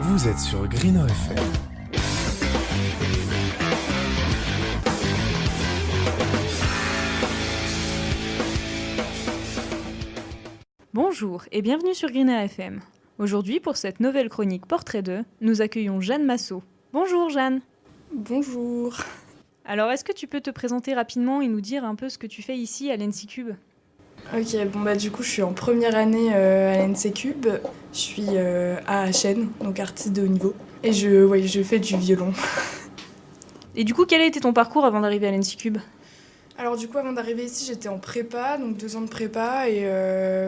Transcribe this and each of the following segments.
Vous êtes sur Green FM. Bonjour et bienvenue sur Green FM. Aujourd'hui, pour cette nouvelle chronique Portrait 2, nous accueillons Jeanne Massot. Bonjour Jeanne. Bonjour. Alors, est-ce que tu peux te présenter rapidement et nous dire un peu ce que tu fais ici à l'ENSI Cube ? Ok, du coup je suis en première année à l'NC Cube. Je suis AHN, donc artiste de haut niveau. Et je fais du violon. Et du coup, quel a été ton parcours avant d'arriver à l'ENSI Cube ? Alors du coup avant d'arriver ici j'étais en prépa, donc 2 ans de prépa et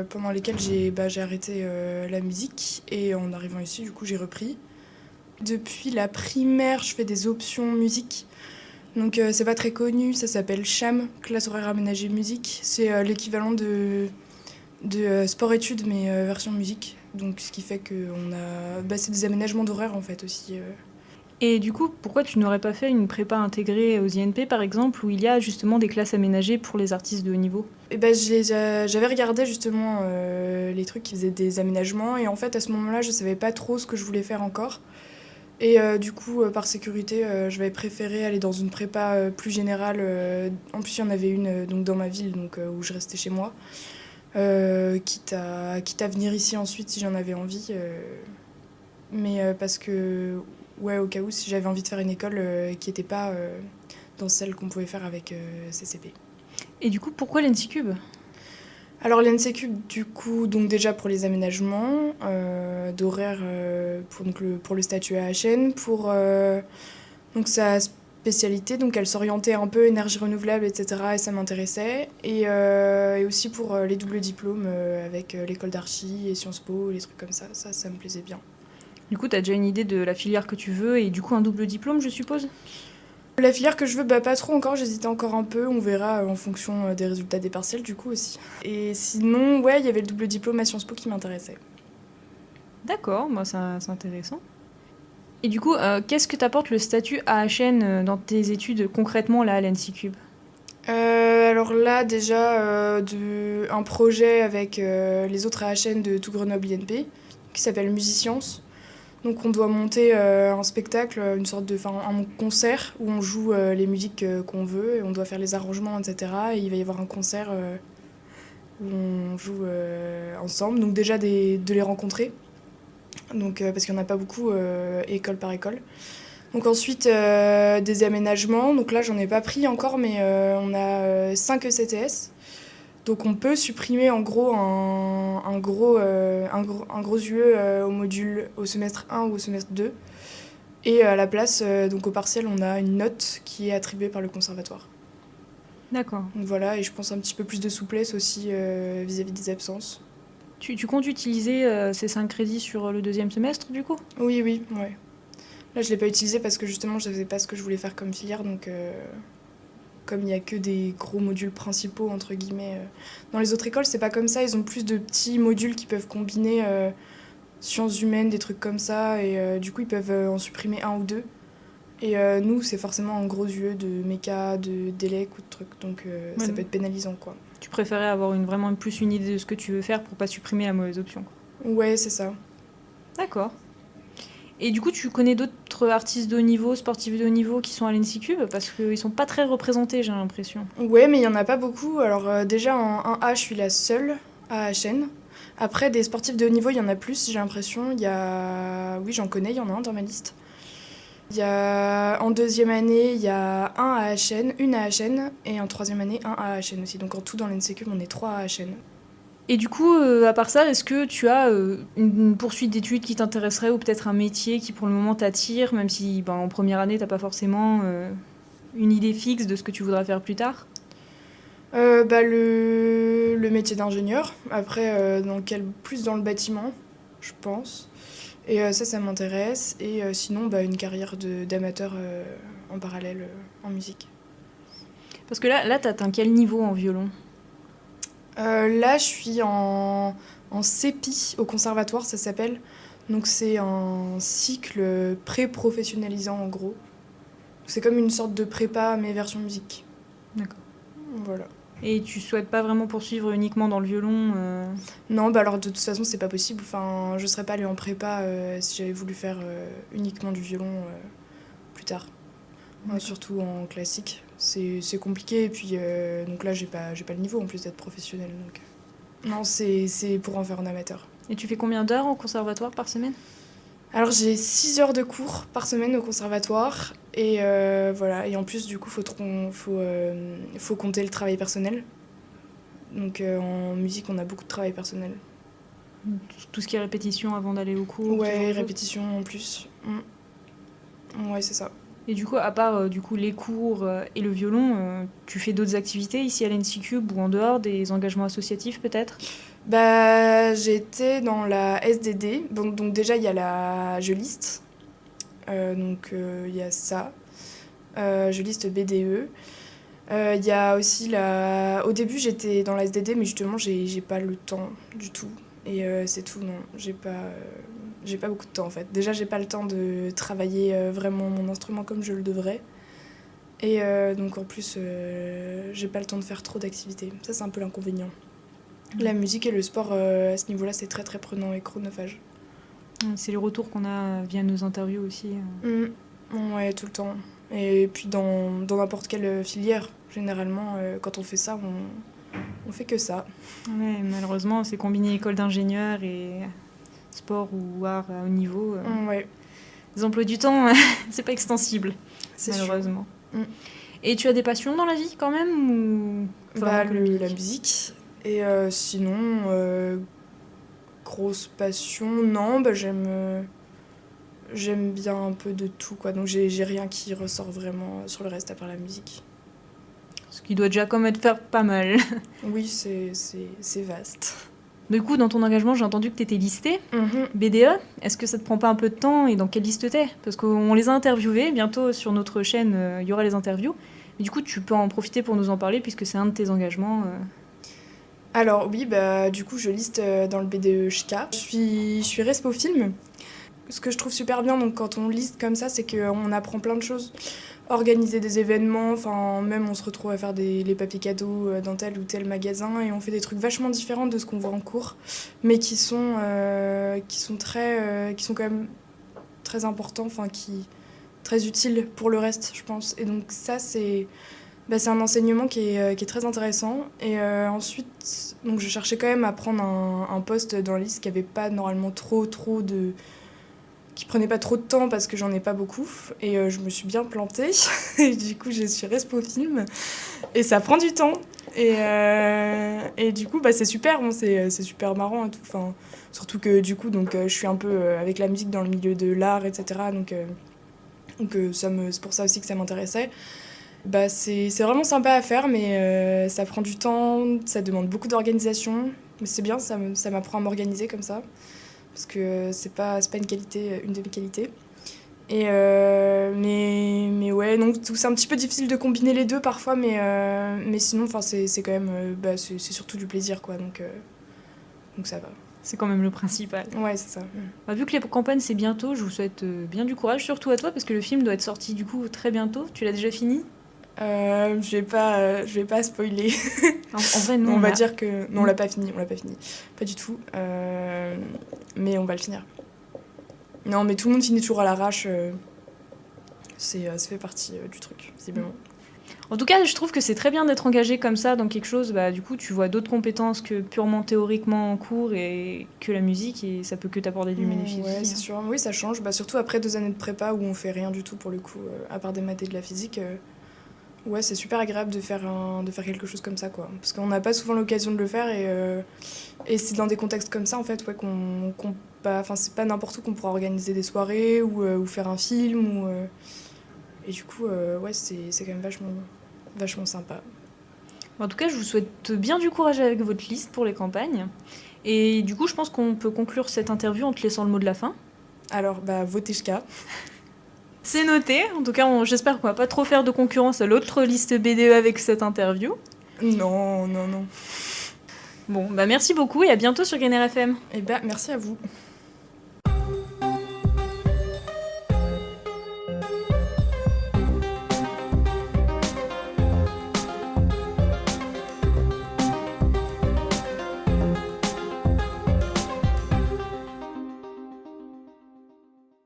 pendant lesquels j'ai arrêté la musique. Et en arrivant ici du coup j'ai repris. Depuis la primaire je fais des options musique. Donc c'est pas très connu, ça s'appelle CHAM, classe horaire aménagée musique. C'est l'équivalent de sport-études mais version musique. Donc ce qui fait que c'est des aménagements d'horaire en fait aussi. Et du coup, pourquoi tu n'aurais pas fait une prépa intégrée aux INP par exemple, où il y a justement des classes aménagées pour les artistes de haut niveau ? Et j'avais regardé justement les trucs qui faisaient des aménagements et en fait à ce moment-là je savais pas trop ce que je voulais faire encore. Et du coup, par sécurité, je vais préférer aller dans une prépa plus générale. En plus, il y en avait une donc, dans ma ville, donc, où je restais chez moi. Quitte à venir ici ensuite si j'en avais envie. Mais parce que, ouais, au cas où, si j'avais envie de faire une école qui n'était pas dans celle qu'on pouvait faire avec CCP. Et du coup, pourquoi l'ENSI Cube ? Alors l'NC Cube, du coup, donc déjà pour les aménagements d'horaire pour le statut AHN, pour donc sa spécialité, donc elle s'orientait un peu énergie renouvelable, etc. Et ça m'intéressait. Et aussi pour les doubles diplômes avec l'école d'archi et Sciences Po, les trucs comme ça me plaisait bien. Du coup, tu as déjà une idée de la filière que tu veux et du coup un double diplôme, je suppose ? La filière que je veux, pas trop encore, j'hésitais encore un peu, on verra en fonction des résultats des partiels du coup aussi. Et sinon, ouais, il y avait le double diplôme à Sciences Po qui m'intéressait. D'accord, moi c'est intéressant. Et du coup, qu'est-ce que t'apporte le statut AHN dans tes études concrètement là à l'ENSI Cube ? Alors là, déjà, un projet avec les autres AHN de tout Grenoble INP, qui s'appelle Musicience. Donc on doit monter un spectacle, une sorte de, un concert où on joue les musiques qu'on veut et on doit faire les arrangements, etc. Et il va y avoir un concert où on joue ensemble. Donc déjà de les rencontrer, donc, parce qu'il n'y en a pas beaucoup école par école. Donc ensuite des aménagements. Donc là j'en ai pas pris encore, mais on a 5 ECTS. Donc on peut supprimer en gros un gros UE au semestre 1 ou au semestre 2. Et à la place, donc au partiel, on a une note qui est attribuée par le conservatoire. D'accord. Donc voilà, et je pense un petit peu plus de souplesse aussi vis-à-vis des absences. Tu comptes utiliser ces 5 crédits sur le deuxième semestre du coup ? Oui, ouais. Là je l'ai pas utilisé parce que justement je savais pas ce que je voulais faire comme filière, donc comme il y a que des gros modules principaux entre guillemets. Dans les autres écoles c'est pas comme ça, ils ont plus de petits modules qui peuvent combiner sciences humaines, des trucs comme ça, et du coup ils peuvent en supprimer un ou deux. Et nous c'est forcément un gros UE de méca, d'élec ou de trucs, donc ça peut être pénalisant quoi. Tu préférais avoir vraiment plus une idée de ce que tu veux faire pour pas supprimer la mauvaise option quoi. Ouais, c'est ça. D'accord. Et du coup, tu connais d'autres artistes de haut niveau, sportifs de haut niveau qui sont à l'ENSI Cube ? Parce qu'ils sont pas très représentés, j'ai l'impression. Ouais, mais il y en a pas beaucoup. Alors déjà en 1A, je suis la seule à HN. Après, des sportifs de haut niveau, il y en a plus, j'ai l'impression. Oui, j'en connais, il y en a un dans ma liste. En deuxième année, il y a un AHN, une AHN, et en troisième année, un AHN aussi. Donc en tout, dans l'NC Cube, on est 3 AHN. Et du coup, à part ça, est-ce que tu as une poursuite d'études qui t'intéresserait ou peut-être un métier qui pour le moment t'attire, même si en première année, t'as pas forcément une idée fixe de ce que tu voudras faire plus tard ? Le métier d'ingénieur, après plus dans le bâtiment, je pense. Et ça m'intéresse. Et sinon, une carrière d'amateur en parallèle en musique. Parce que là t'atteins quel niveau en violon ? Là, je suis en CEPI au conservatoire, ça s'appelle. Donc c'est un cycle pré-professionnalisant en gros. C'est comme une sorte de prépa mais version musique. D'accord. Voilà. Et tu souhaites pas vraiment poursuivre uniquement dans le violon Non, bah alors de toute façon, c'est pas possible. Enfin, je serais pas allée en prépa si j'avais voulu faire uniquement du violon plus tard. Surtout en classique. C'est compliqué, et puis donc là, j'ai pas le niveau en plus d'être professionnelle. Donc. Non, c'est pour en faire un amateur. Et tu fais combien d'heures au conservatoire par semaine ? Alors j'ai 6 heures de cours par semaine au conservatoire et voilà, et en plus du coup faut compter le travail personnel. Donc en musique on a beaucoup de travail personnel. Tout ce qui est répétition avant d'aller au cours. Ouais, répétition en plus. Ouais, c'est ça. Et du coup, à part du coup, les cours et le violon, tu fais d'autres activités ici à l'NCCube ou en dehors, des engagements associatifs peut-être ? Bah, j'étais dans la SDD, donc déjà il y a la Jeuliste, donc il y a ça, Jeuliste BDE. Il y a aussi Au début j'étais dans la SDD, mais justement j'ai pas le temps du tout. Et c'est tout, non, j'ai pas beaucoup de temps en fait. Déjà j'ai pas le temps de travailler vraiment mon instrument comme je le devrais. Et donc en plus j'ai pas le temps de faire trop d'activités. Ça c'est un peu l'inconvénient. La musique et le sport, à ce niveau-là, c'est très très prenant et chronophage. C'est les retours qu'on a via nos interviews aussi. Ouais, tout le temps. Et puis dans n'importe quelle filière, généralement, quand on fait ça, on fait que ça. Ouais, malheureusement, c'est combiné école d'ingénieur et sport ou art à haut niveau. Ouais. Les emplois du temps, c'est pas extensible, C'est malheureusement. Et tu as des passions dans la vie quand même ou... la musique. Et sinon, grosse passion, non, bah j'aime bien un peu de tout, quoi. Donc j'ai rien qui ressort vraiment sur le reste à part la musique. Ce qui doit déjà quand même faire pas mal. Oui, c'est vaste. Du coup, dans ton engagement, j'ai entendu que tu étais listée. BDE, est-ce que ça te prend pas un peu de temps et dans quelle liste t'es ? Parce qu'on les a interviewés, bientôt sur notre chaîne, il y aura les interviews. Mais du coup, tu peux en profiter pour nous en parler puisque c'est un de tes engagements. Alors oui, bah du coup je liste dans le BDE Ch'ka. Je suis respo film. Ce que je trouve super bien donc quand on liste comme ça, c'est qu'on apprend plein de choses. Organiser des événements, enfin même on se retrouve à faire les papiers cadeaux dans tel ou tel magasin et on fait des trucs vachement différents de ce qu'on voit en cours, mais qui sont quand même très importants, enfin très utiles pour le reste, je pense. Et donc ça c'est un enseignement qui est très intéressant. Et ensuite, donc je cherchais quand même à prendre un poste dans la liste qui avait pas normalement qui prenait pas trop de temps parce que j'en ai pas beaucoup. Et je me suis bien plantée. Et du coup, je suis respo film. Et ça prend du temps. Et du coup, c'est super. Bon, c'est super marrant et tout. Enfin, surtout que du coup, donc, je suis un peu avec la musique dans le milieu de l'art, etc. Donc c'est pour ça aussi que ça m'intéressait. C'est vraiment sympa à faire, mais ça prend du temps, ça demande beaucoup d'organisation. Mais c'est bien, ça m'apprend à m'organiser comme ça. Parce que c'est pas une qualité, une de mes qualités. Et mais ouais, donc c'est un petit peu difficile de combiner les deux parfois, mais sinon, c'est quand même, c'est surtout du plaisir, quoi. Donc ça va. C'est quand même le principal. Ouais, c'est ça. Vu que les campagnes c'est bientôt, je vous souhaite bien du courage, surtout à toi, parce que le film doit être sorti du coup très bientôt. Tu l'as déjà fini ? Je vais pas spoiler. En vrai, non. On va dire que non, on l'a pas fini, pas du tout. Mais on va le finir. Non, mais tout le monde finit toujours à l'arrache. Ça fait partie du truc, visiblement. En tout cas, je trouve que c'est très bien d'être engagé comme ça dans quelque chose. Du coup, tu vois d'autres compétences que purement théoriquement en cours et que la musique, et ça peut que t'apporter du bénéfice. Ouais, c'est sûr. Oui, ça change. Surtout après 2 années de prépa où on fait rien du tout pour le coup, à part des maths et de la physique. Ouais, c'est super agréable de faire quelque chose comme ça, quoi. Parce qu'on n'a pas souvent l'occasion de le faire et c'est dans des contextes comme ça, en fait, ouais, c'est pas n'importe où qu'on pourra organiser des soirées ou faire un film. Et du coup, ouais, c'est quand même vachement sympa. En tout cas, je vous souhaite bien du courage avec votre liste pour les campagnes. Et du coup, je pense qu'on peut conclure cette interview en te laissant le mot de la fin. Alors, votez Ch'ka. C'est noté. En tout cas, j'espère qu'on va pas trop faire de concurrence à l'autre liste BDE avec cette interview. Non. Bon, merci beaucoup et à bientôt sur Gainer FM. Et merci à vous.